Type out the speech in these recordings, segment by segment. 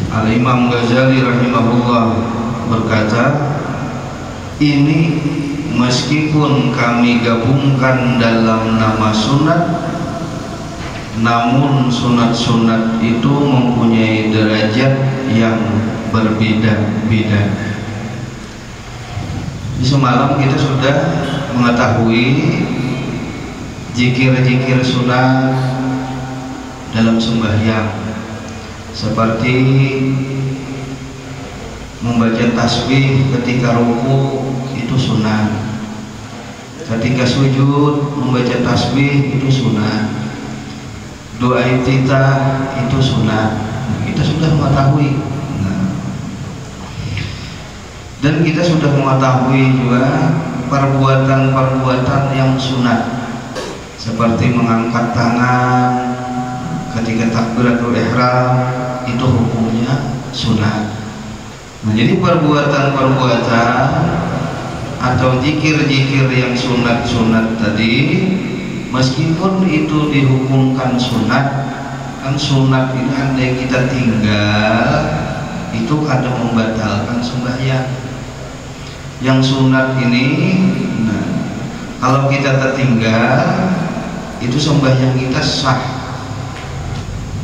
Al-Imam Ghazali rahimahullah berkata, ini meskipun kami gabungkan dalam nama sunat, namun sunat-sunat itu mempunyai derajat yang berbeda-beda. Di semalam kita sudah mengetahui zikir-zikir sunat dalam sembahyang, seperti membaca tasbih ketika ruku itu sunat, ketika sujud membaca tasbih itu sunat, doa iftitah itu sunat. Kita sudah mengetahui. Dan kita sudah mengetahui juga perbuatan-perbuatan yang sunat, seperti mengangkat tangan ketika takbiratul ihram, itu hukumnya sunat. Nah, jadi perbuatan-perbuatan atau zikir-zikir yang sunat-sunat tadi, meskipun itu dihukumkan sunat, kan sunat ini andai kita tinggal itu kadang membatalkan sembahyang. Yang sunat ini, nah, kalau kita tertinggal itu sembahyang kita sah,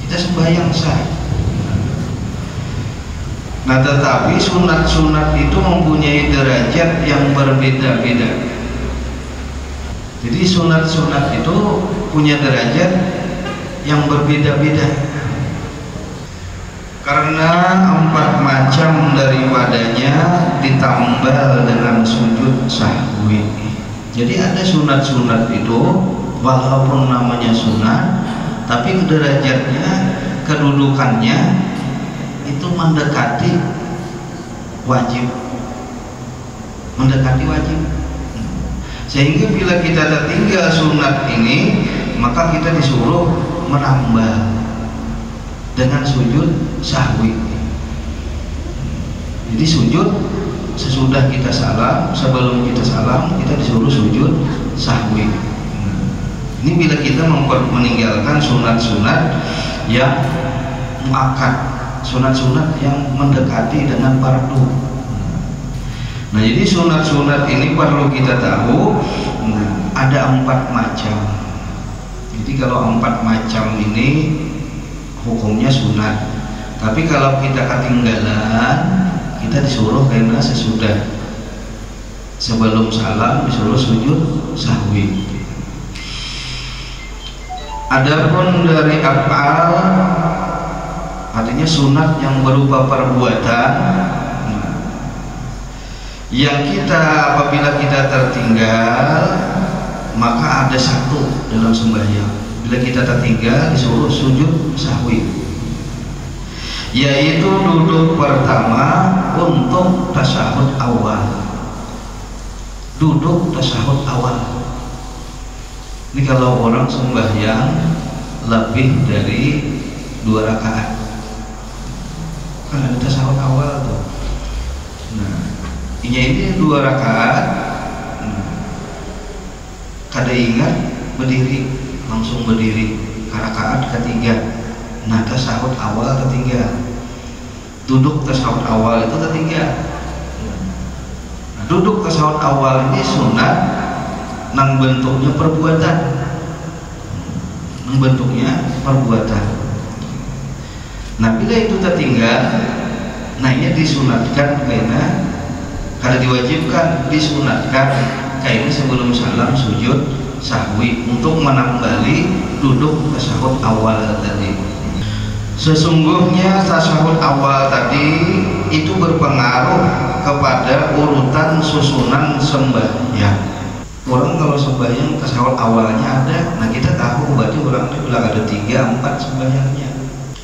kita sembahyang sah. Nah, tetapi sunat-sunat itu mempunyai derajat yang berbeda-beda. Jadi sunat-sunat itu punya derajat yang berbeda-beda, karena 4 macam daripadanya ditambal dengan sujud sahwi. Jadi ada sunat-sunat itu walaupun namanya sunat, tapi derajatnya, kedudukannya itu mendekati wajib, mendekati wajib. Sehingga bila kita tertinggal sunat ini, maka kita disuruh menambah dengan sujud sahwi. Jadi sujud sesudah kita salam, sebelum kita salam kita disuruh sujud sahwi. Ini bila kita meninggalkan sunat-sunat yang muakkad, sunat-sunat yang mendekati dengan fardu. Nah, jadi sunat-sunat ini perlu kita tahu, ada 4 macam. Jadi kalau 4 macam ini hukumnya sunat, tapi kalau kita ketinggalan, kita disuruh karena sesudah sebelum salam disuruh sujud sahwi. Adapun dari af'al, artinya sunat yang berupa perbuatan, yang kita apabila kita tertinggal maka ada 1 dalam sembahyang. Bila kita tertinggal disuruh sujud sahwi, yaitu duduk pertama untuk tasyahud awal. Duduk tasyahud awal. Ini kalau orang sembahyang lebih dari 2 rakaat, kan ada tasyahud awal tuh. Nah, ini 2 rakaat, kada ingat berdiri, langsung berdiri ke rakaat ketiga. Nah, tasyahud awal ketiga, duduk tasyahud awal itu ketiga. Nah, duduk tasyahud awal ini sunat, nang bentuknya perbuatan, nang bentuknya perbuatan. Nah, bila itu tertinggal, nah ini disunatkan karena kada diwajibkan, disunatkan karena sebelum salam sujud sahwi untuk menambali duduk tasyahud awal tadi. Sesungguhnya tasyahud awal tadi itu berpengaruh kepada urutan susunan sembahyang. Orang kalau sembahyang tasyahud awalnya ada, nah kita tahu berarti orang itu bilang ada 3, 4 sembahyangnya.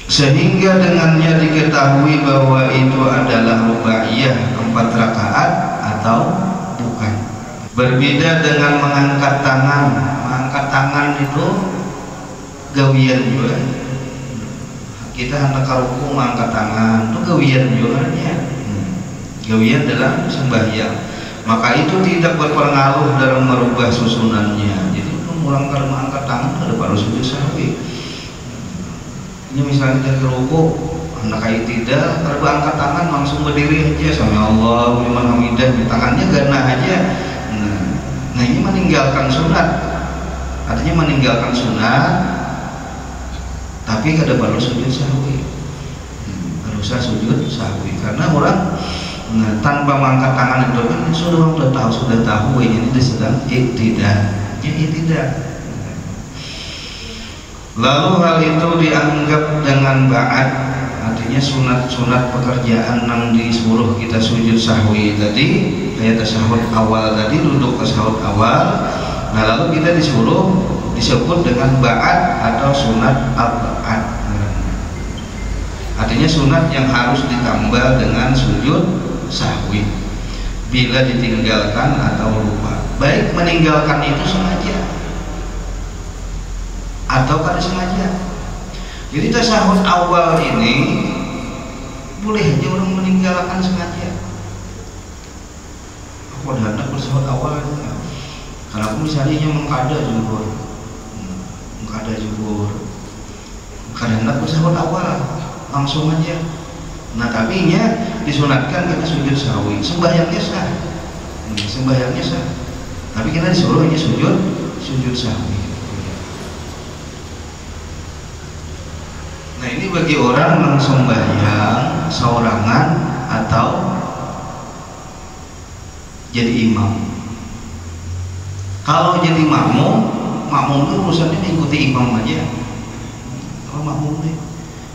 Sehingga dengannya diketahui bahwa itu adalah rubaiyah 4 rakaat atau bukan. Berbeda dengan mengangkat tangan. Mengangkat tangan itu gawian juga. Kita hendak ruku mengangkat tangan itu gawian juga ya. Gawian dalam sembahyang. Maka itu tidak berpengaruh dalam merubah susunannya. Jadi orang kalau mengangkat tangan ada pada sujud sahwi. Ini misalnya dari ruku anak kayak tidak angkat tangan langsung berdiri aja sama Allah liman hamidah, tangannya ganah aja. Nah ini meninggalkan sunat, artinya meninggalkan sunat tapi kada perlu sujud sahwi. Usah sujud sahwi karena orang tanpa mengangkat tangan itu kan sudah tahu ini sedang tidak. Lalu hal itu dianggap dengan ba'ad, artinya sunat pekerjaan yang disuruh kita sujud sahwi tadi kayak tasyahud awal tadi, duduk tasyahud awal. Nah lalu kita disebut dengan ba'ad atau sunat al-ba'ad. Artinya sunat yang harus ditambah dengan sujud sahwi bila ditinggalkan atau lupa, baik meninggalkan itu sengaja atau kada sengaja. Jadi tasyahud awal ini boleh aja orang meninggalkan sengaja. Aku ada hendak tasyahud awal karena aku misalnya mengkada jubur kada hendak tasyahud awal langsung aja. Nah tapi nya disunatkan kita sujud sahwi, sembahyangnya sah, tapi kita disuruh aja sujud sahwi. Nah ini bagi orang yang sembahyang seorangan atau jadi imam. Kalau jadi makmum itu urusannya mengikuti imam aja. Kalau makmum nih,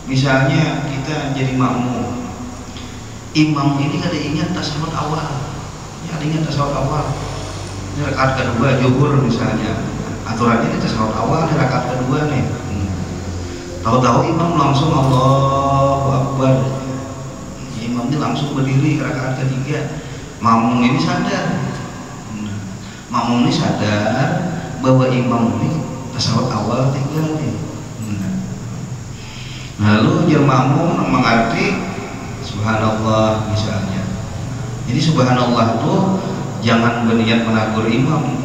misalnya kita jadi makmum, imam ini kada ingat tasyahud awal, ini rakaat kedua zuhur misalnya, aturannya ini tasyahud awal di rakaat kedua nih. Tahu-tahu imam langsung Allahu Akbar, imam ini langsung berdiri rakaat ketiga. Makmum ini sadar bahwa imam ini tasyahud awal tinggal nih. Lalu dia makmum mengerti subhanallah misalnya. Jadi subhanallah itu jangan berniat menegur imam.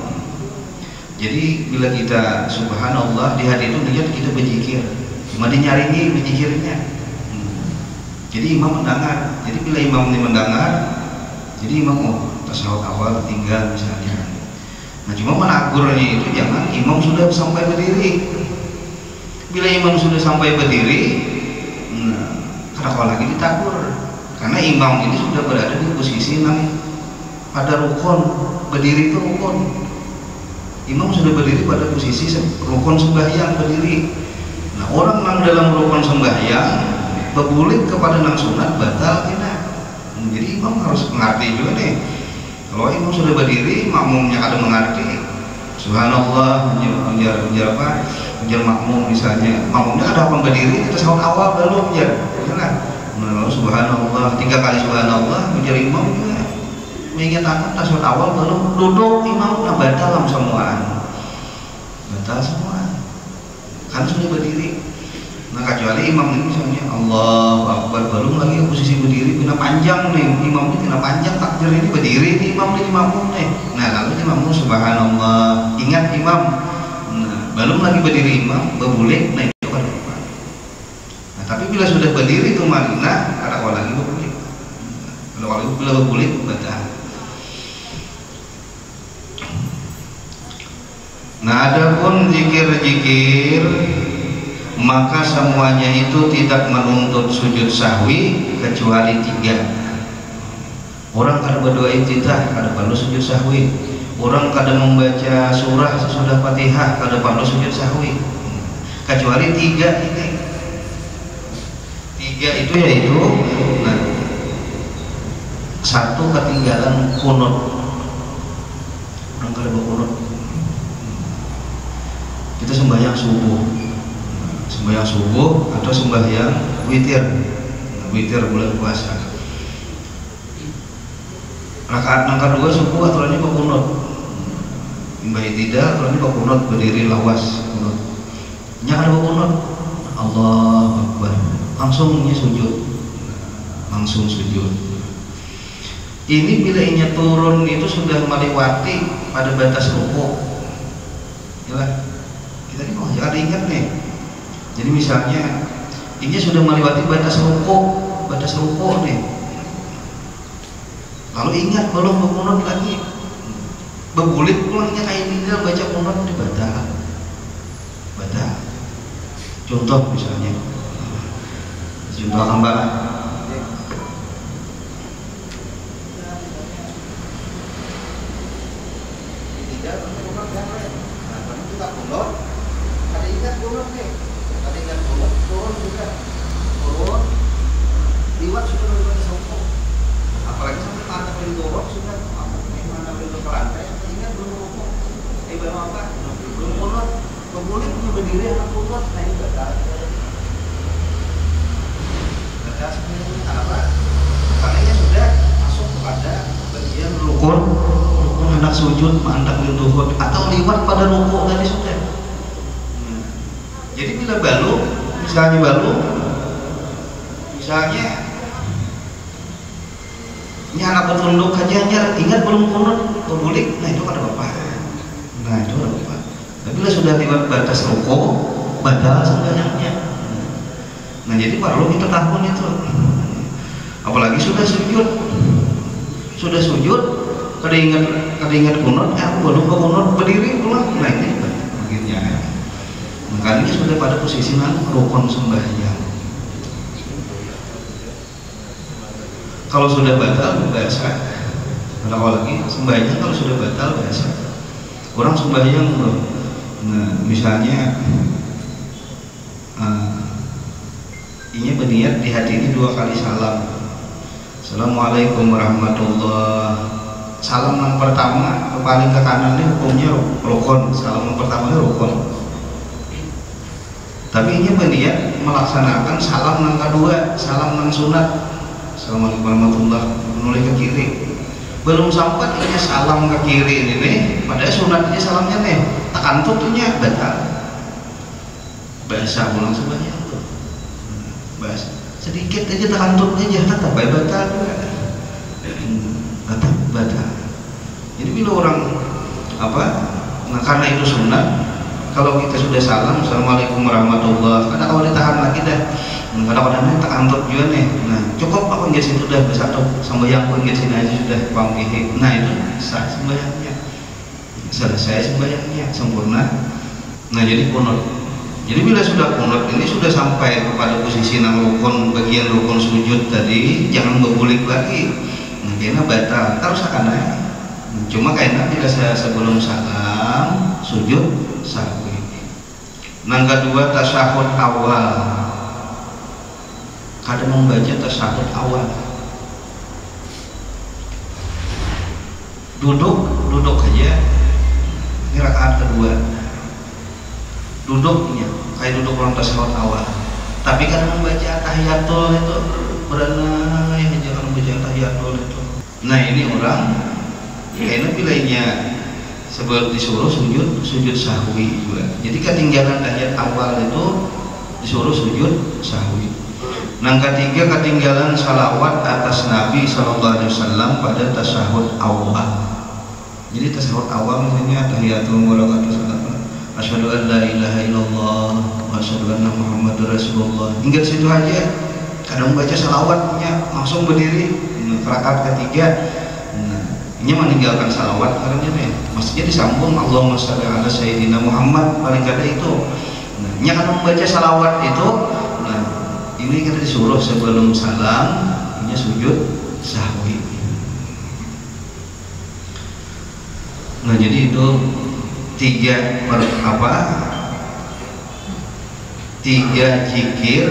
Jadi bila kita subhanallah di hati itu niat kita berzikir, cuma dinyaringi berzikirnya. Jadi imam mendengar. Jadi bila imam ini mendengar, jadi imam tasyahud awal tinggal misalnya. Nah cuma menegurnya itu jangan imam sudah sampai berdiri. Bila imam sudah sampai berdiri, kalau lagi ditakur, karena imam ini sudah berada di posisi yang pada rukun, berdiri itu rukun. Imam sudah berdiri pada posisi rukun sembahyang berdiri. Nah orang yang dalam rukun sembahyang berbulik kepada nang sunat batal tidak. Jadi imam harus mengerti juga nih. Kalau imam sudah berdiri, makmumnya kada mengerti. Subhanallah, ujar makmum misalnya, makmumnya ada apa berdiri, kita tasyahud awal belum ujar, lalu subhanallah 3 kali subhanallah, ujar imam juga mengingat tasyahud awal belum, duduk imam batal semua, kan sudah berdiri. Nah kecuali imam ini misalnya Allahu Akbar belum lagi posisi berdiri, kena panjang nih imam ini, kena panjang takbir ini berdiri nih imam ini makmum nih. Nah lalu imam subhanallah, ingat imam, nah, belum lagi berdiri imam berbulik, nah itu kan depan. Nah tapi bila sudah berdiri itu marina ada awal lagi berbulik. Kalau bila berbulik batal. Nah adapun zikir-zikir maka semuanya itu tidak menuntut sujud sahwi kecuali 3. Orang kada berdoa iftitah kada perlu sujud sahwi. Orang kada membaca surah sesudah Fatihah kada perlu sujud sahwi. Kecuali 3 ini. 3 itu yaitu satu ketinggalan kunut. Orang kada berkunut. Kita sembahyang subuh atau sembahyang witir bulan puasa. Rakaat yang kedua subuh aturannya berkunut. Imbai tidak aturannya berkunut berdiri lawas kunut. Nya ada berkunut. Allahu Akbar. Langsung sujud. Ini bila inya turun itu sudah melewati pada batas rukuk. Ya, kita ini ada ingat nih. Jadi misalnya ini sudah melewati batas rukuk nih. Lalu ingat belum berkunut lagi, bergulit pulangnya kayak ini dalam baca kunut dibatal. Contoh misalnya, contoh gambaran. Liwat sudah berbagai songkok, apalagi sampai mata dorong sudah mana pintu ke lantai, ingat belum rukuk, belum apa, belum kunut, boleh punya berdiri anak kunut, nah ini batal sebenarnya apa? Karena sudah masuk kepada bagian rukun hendak sujud, hendak lindungan atau liwat pada rukuk tadi sudah. Jadi bila misalnya ini anak bertunduk aja ingat belum kunut berbulik, nah itu ada bapak. Tapi bila sudah lewat batas rukuk batal sembahyangnya. Nah jadi perlu kita tahun itu. Apalagi sudah sujud, kada ingat kunut, aku belum kunut berdiri pulang. Nah ini akhirnya. Makanya sudah pada posisi rukun sembahyang. Kalau sudah batal biasa. Kalau lagi sembahyang kalau sudah batal biasa. Orang sembahyang misalnya ini berniat di hati ini 2 kali salam. Assalamualaikum warahmatullah. Salam yang pertama paling ke kanan ini hukumnya rukun. Salam yang pertama ini rukun. Tapi ini berniat melaksanakan salam yang kedua, salam yang sunat. Assalamualaikum warahmatullah, menoleh ke kiri. Belum sampai ini salam ke kiri ini nih, padahal sunatnya salamnya nih, tekan tutupnya batal. Bahasa pulang sebanyak itu. Bahasa sedikit aja tekan tutupnya jangan tapi batal juga. Batal. Jadi bila orang nah karena itu sunat. Kalau kita sudah salam, assalamualaikum warahmatullah. Kalau ditahan lagi dah, kadang-kadang tak antut juga nih. Nah cukup aku nggak situ dah bersatu sembahyang pun nggak sini aja sudah pampihi. Nah itu sah sembahyangnya, selesai sembahyangnya sempurna. Nah jadi kunut. Jadi bila sudah kunut ini sudah sampai kepada posisi rukun, bagian rukun sujud tadi, jangan berbulik lagi. Nah karena batal terus akan naik. Cuma kayaknya bila saya sebelum salam sujud sahwi. Nang kedua tasyahud awal. Kadang membaca tasyahud awal. Duduk aja. Ini rakaat kedua. Duduknya kayak duduk orang tasyahud awal. Tapi kadang membaca tahiyatul itu berenang aja kalau membaca tahiyatul itu. Nah ini orang kayaknya pilihnya sebelum disuruh sujud sahwi juga. Jadi ketinggalan tahiyat awal itu disuruh sujud sahwi. Yang ketiga ketinggalan salawat atas Nabi SAW pada tasyahud awal. Jadi tasyahud awal misalnya tahiyatul mulakatus asyhadu an la ilaha illallah wa asyhadu anna muhammadar rasulullah. Hingga situ aja. Kadang baca salawatnya langsung berdiri. Rakaat ketiga ini meninggalkan salawat karena nih maksudnya disambung Allahumma sholli ala sayyidina Muhammad paling kada itu. Nah, nya kan membaca salawat itu, nah ini kita disuruh sebelum salam ini sujud sahwi. Nah jadi itu tiga zikir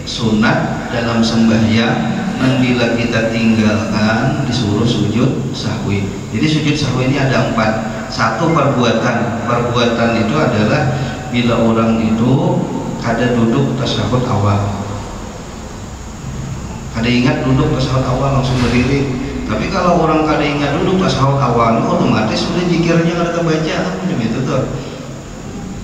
sunat dalam sembahyang. Dan bila kita tinggalkan disuruh sujud sahwi. Jadi sujud sahwi ini ada 4. Satu perbuatan itu adalah bila orang itu kada duduk tasyahud awal, kada ingat duduk tasyahud awal langsung berdiri. Tapi kalau orang kada ingat duduk tasyahud awal otomatis sudah zikirnya kada terbaca kan begitu tuh.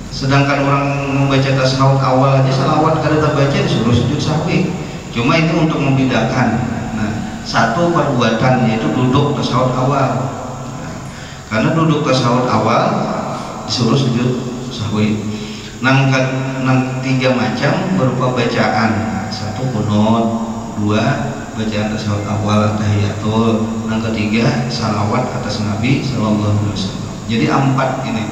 Sedangkan orang membaca tasyahud awal aja salawat kada terbaca disuruh sujud sahwi. Cuma itu untuk membedakan. Nah, satu perbuatan yaitu duduk tasyahud awal. Nah, karena duduk tasyahud awal disuruh sujud sahwi. Nang 3 macam berupa bacaan. 1 qunut, 2 bacaan tasyahud awal tahiyatul, yang ketiga salawat atas Nabi sallallahu alaihi wasallam. Jadi 4 ini.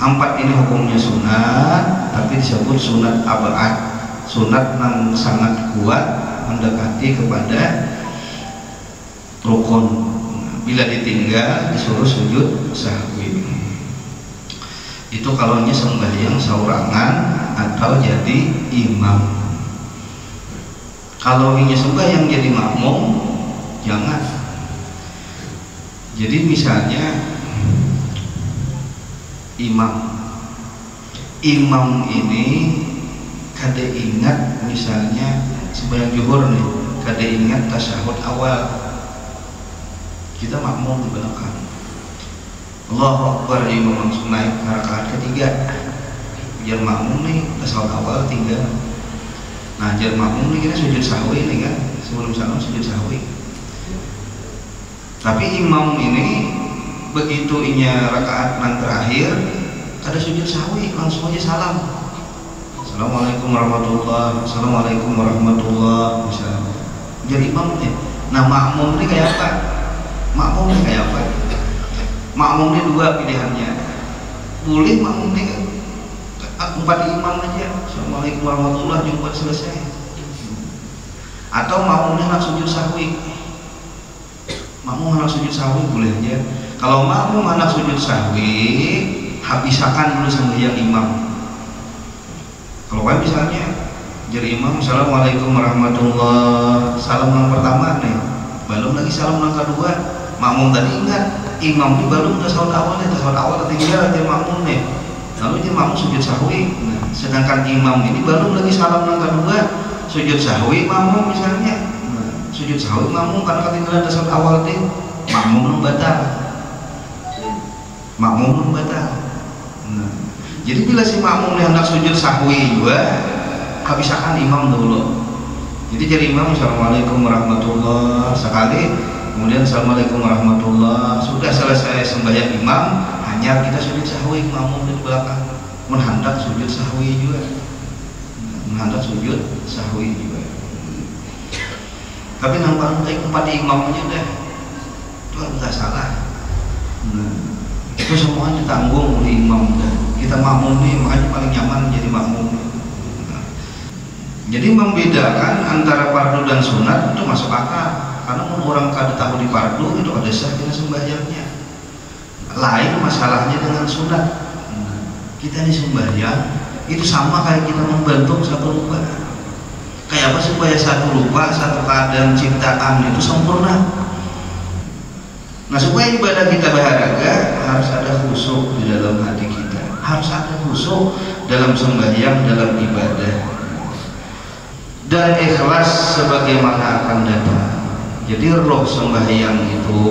4 ini hukumnya sunat, tapi disebut sunat abad, sunat yang sangat kuat mendekati kepada rukun. Bila ditinggal disuruh sujud sahwi. Itu kalau sembahyang saurangan atau jadi imam. Kalau ingin sembahyang jadi makmum jangan. Jadi misalnya imam ini kada ingat, misalnya sembahyang zuhur nih, kada ingat tasyahud awal, kita makmum di belakang. Allahu Akbar, imam langsung naik ke rakaat ketiga. Biar makmum nih tasyahud awal tinggal. Nah, jar makmum nih kita sujud sahwi nih kan, sebelum salam sujud sahwi. Tapi imam ini begitu inya rakaat nang terakhir ada sujud sahwi, langsung aja salam. Assalamualaikum warahmatullahi, assalamualaikum warahmatullahi, misalnya. Jadi imam nih. Nah, makmum ini kayak apa? Makmum ini kayak apa? Makmum ini 2 pilihannya. Boleh makmum ini 4 imam aja. Assalamualaikum warahmatullahi, jumpa selesai. Atau makmumnya nak sujud sahwi. Makmum anak sujud sahwi boleh aja. Kalau makmum anak sujud sahwi, habisakan dulu sembahyang imam. Kalau kan misalnya jadi imam, assalamualaikum warahmatullahi, salam yang pertama nih, belum lagi salam yang kedua. Makmum tadi ingat, imam ini belum tasyahud awal nih, tasyahud awal tinggal dia makmum nih. Lalu dia makmum sujud sahwi. Nah, sedangkan imam ini belum lagi salam yang kedua, sujud sahwi makmum misalnya. Nah, sujud sahwi makmum karena ketinggalan tasyahud awal nih, makmum batal. Makmum batal. Nah, jadi bila si makmum hendak sujud sahwi juga, habisakan imam dulu. Jadi jadi imam, assalamualaikum warahmatullahi sekali, kemudian assalamualaikum warahmatullahi, sudah selesai sembahyang imam, hanya kita sujud sahwi, makmum di belakang menghendak sujud sahwi juga, menghendak sujud sahwi juga. Tapi nampak baik 4 imam aja deh, itu nggak salah. Nah, itu semua ditanggung oleh imam. Kita makmum nih, makanya paling nyaman jadi makmum. Nah, jadi membedakan antara fardu dan sunat itu masuk akal, karena orang kada tahu di fardu itu ada sah kita sembahyangnya. Lain masalahnya dengan sunat. Nah, kita ini sembahyang itu sama kayak kita membentuk satu rupa. Kayak apa supaya satu rupa, satu keadaan ciptaan itu sempurna. Nah, supaya ibadah kita berharga harus ada khusyuk di dalam hati kita, harus ada khusyuk dalam sembahyang, dalam ibadah, dan ikhlas sebagaimana akan datang. Jadi roh sembahyang itu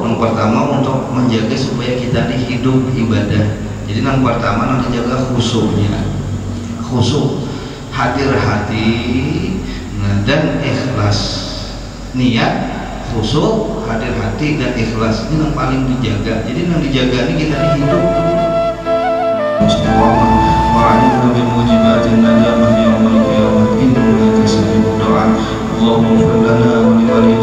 yang pertama untuk menjaga supaya kita hidup ibadah. Jadi yang pertama nanti jaga khusyuknya, khusyuk, hadir hati, nah, dan ikhlas, niat, khusyuk, hadir hati, dan ikhlas. Ini yang paling dijaga. Jadi yang dijaga ini kita hidup. Wa'alaikum bimujibatin najamah yawmal qiyamah innahu la tasbihu doa. Allahumma fir lana wa li